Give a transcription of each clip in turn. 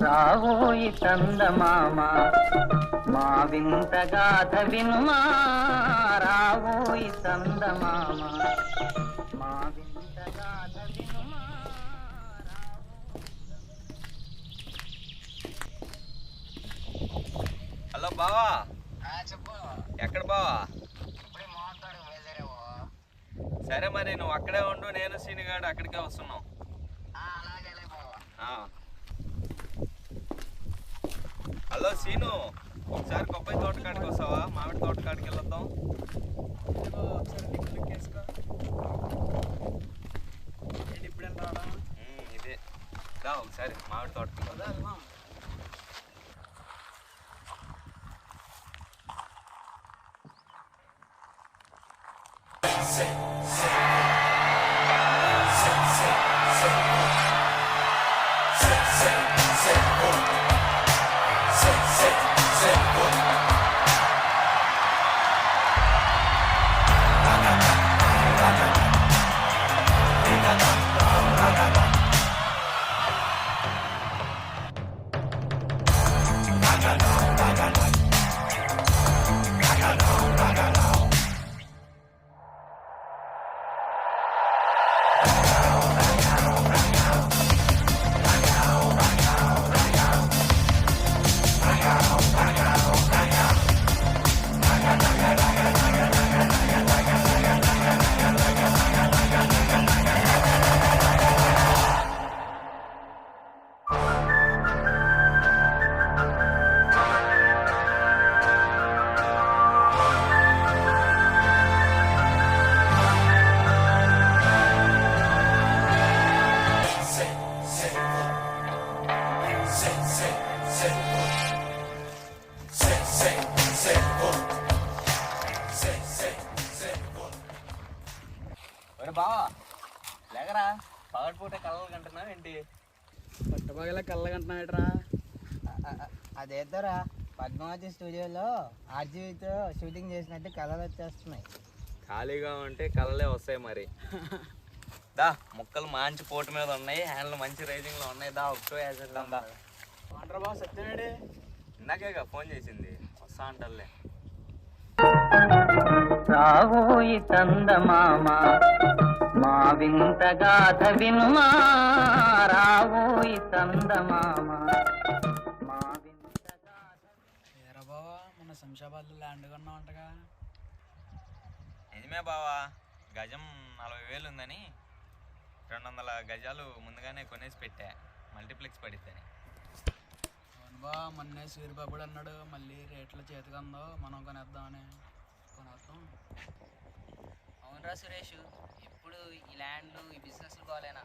రావోయి చందమామ మా వింత గాథ వినుమా రావోయి చందమామ మా వింత గాథ వినుమా. హలో బావా, చెప్పు. ఎక్కడ బావా? ఇప్పుడే మోహన్తోడు బయలుదేరావు. సరే మరి నువ్వు అక్కడే ఉండు, నేను సీనిగాడు అక్కడికే వస్తున్నాం. అలాగే బావా. హలో సీను, ఒకసారి కొబ్బరి తోట కాడికి వస్తావా? మామిడి తోట కాడికి వెళ్ళొద్దాం. ఇదే దా ఒకసారి మామిడి తోటకి వెళ్దాం. బావా లేకరా, పగటిపూట కళ్ళలు కంటున్నావు ఏంటి? పట్టపగల కళ్ళగంటున్నాడరా. అదేద్దరా పద్మావతి స్టూడియోలో ఆర్జీవితో షూటింగ్ చేసినట్టు కళలు వచ్చేస్తున్నాయి. ఖాళీగా ఉంటే కళ్ళలే వస్తాయి మరి. దా ముక్కలు మంచి పోటు మీద ఉన్నాయి, హ్యాండ్లు మంచి రైజింగ్ లో ఉన్నాయి. దా ఒకటో వేసేద్దాం. దా అంటారా బావ, సత్యనాడే ఇందాకేగా ఫోన్ చేసింది, వస్తా అంటలే. రావోయి చందమామ మా వింత గాథ వినుమా రావోయి చందమామ మా వింత గాథ. ఏరా బావా, మన శంషాబాద్లో ల్యాండ్ కొన్నావు అంటగా? నిజమే బావా, గజం 40,000 ఉందని 200 గజాలు ముందుగానే కొనేసి పెట్టా, మల్టీప్లెక్స్ పడిద్దని. అవును బా, మొన్నే సూర్యబాబు కూడా అన్నాడు మళ్ళీ రేట్లు చేతికి అందో మనం కొనేద్దామని. కొనేద్దాం. అవునరా సురేష్, ఇప్పుడు ఈ ల్యాండ్లు ఈ బిజినెస్లు కావాలేనా?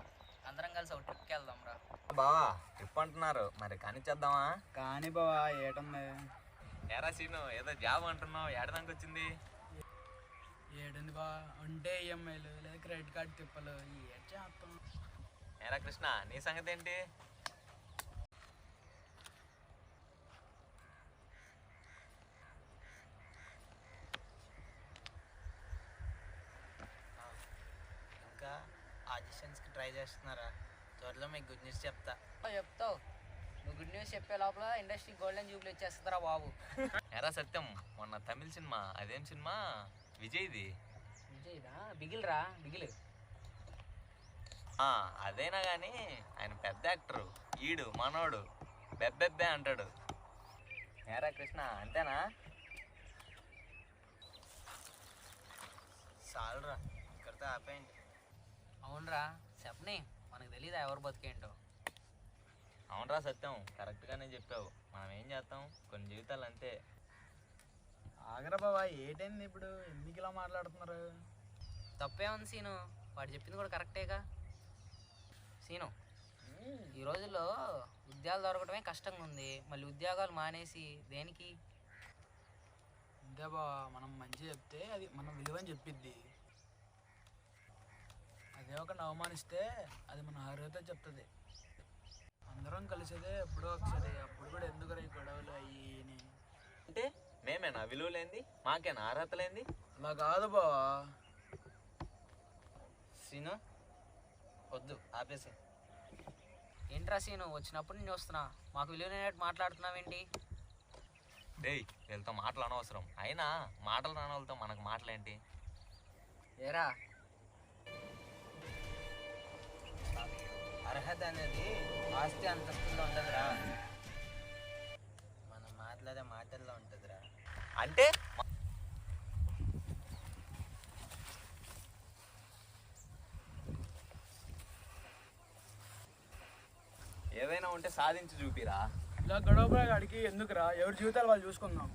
అందరం కలిసి ఒక ట్రిప్కి వెళ్దాం రా. బావా ట్రిప్ అంటున్నారు, మరి కానిచ్చేద్దామా? కానీ బావా ఏటుంది? ఏరా సీను, ఏదో జాబ్ అంటున్నావు, ఏడదానికి వచ్చింది? ఏడుంది బా, ఉంటే ఈఎంఐలు లేదా క్రెడిట్ కార్డు తిప్పలు ఏం చేస్తాం. ఏరా కృష్ణ, నీ సంగతి ఏంటి? ఇంకా ఆడిషన్స్కి ట్రై చేస్తున్నారా? త్వరలో మీకు గుడ్ న్యూస్ చెప్తా. చెప్తావు నువ్వు గుడ్ న్యూస్ చెప్పే లోపల ఇండస్ట్రీ గోల్డెన్ జూబ్లీ వచ్చేస్తుందిరా బాబు. ఎరా సత్యం, మొన్న తమిళ సినిమా, అదేం సినిమా, విజయ్ది. విజయ్దా? బిగిల్రా, బిగిల్. అదేనా కానీ ఆయన పెద్ద యాక్టరు, ఈడు మనోడు బెబ్బెబ్బే అంటాడు. ఏరా కృష్ణ, అంతేనా? చాలురా, ఇక్కడితో ఆపేయండి. అవునరా చెప్పని, మనకు తెలీదా ఎవరు బతికేంటో. అవునరా సత్యం, కరెక్ట్గానే చెప్పావు. మనం ఏం చేస్తాం, కొన్ని జీవితాలు అంతే. ఆగరా బావా, ఏటైంది ఇప్పుడు? ఎందుకు ఇలా మాట్లాడుతున్నారు? తప్పే ఉంది సీను, వాడు చెప్పింది కూడా కరెక్టేగా. సీను, ఈ రోజుల్లో ఉద్యోగాలు దొరకడమే కష్టంగా ఉంది, మళ్ళీ ఉద్యోగాలు మానేసి దేనికి? అంతే బావా, మనం మంచి చెప్తే అది మన విలువని చెప్పిద్ది. అదే ఒక అవమానిస్తే అది మన అర్హత చెప్తుంది. అందరం కలిసేదే ఎప్పుడో ఒకసారి, అప్పుడు కూడా ఎందుకు ఈ గొడవలు అయ్యి అంటే మేమేనా విలువ లేనిది? మాకేనా అర్హత లేనిది? అలా కాదు బావా. సీను వద్దు, ఆపేసి. ఏంట్రా సీను, వచ్చినప్పుడు నేను వస్తున్నా, మాకు విలువైనట్టు మాట్లాడుతున్నావేంటి? డేయ్ వీళ్ళతో మాటలు అనవసరం, అయినా మాటలు రాని వాళ్ళతో మనకు మాటలేంటి? ఏరా అర్హత అనేది ఆస్తి అంతస్తుల్లో ఉండదురా, మనం మాట్లాడే మాటల్లో ఉంటుందిరా. అంటే ఏదైనా ఉంటే సాధించి చూపిరా. ఇలా గొడవ అడిగి ఎందుకురా, ఎవరి జీవితాలు వాళ్ళు చూసుకుందాం.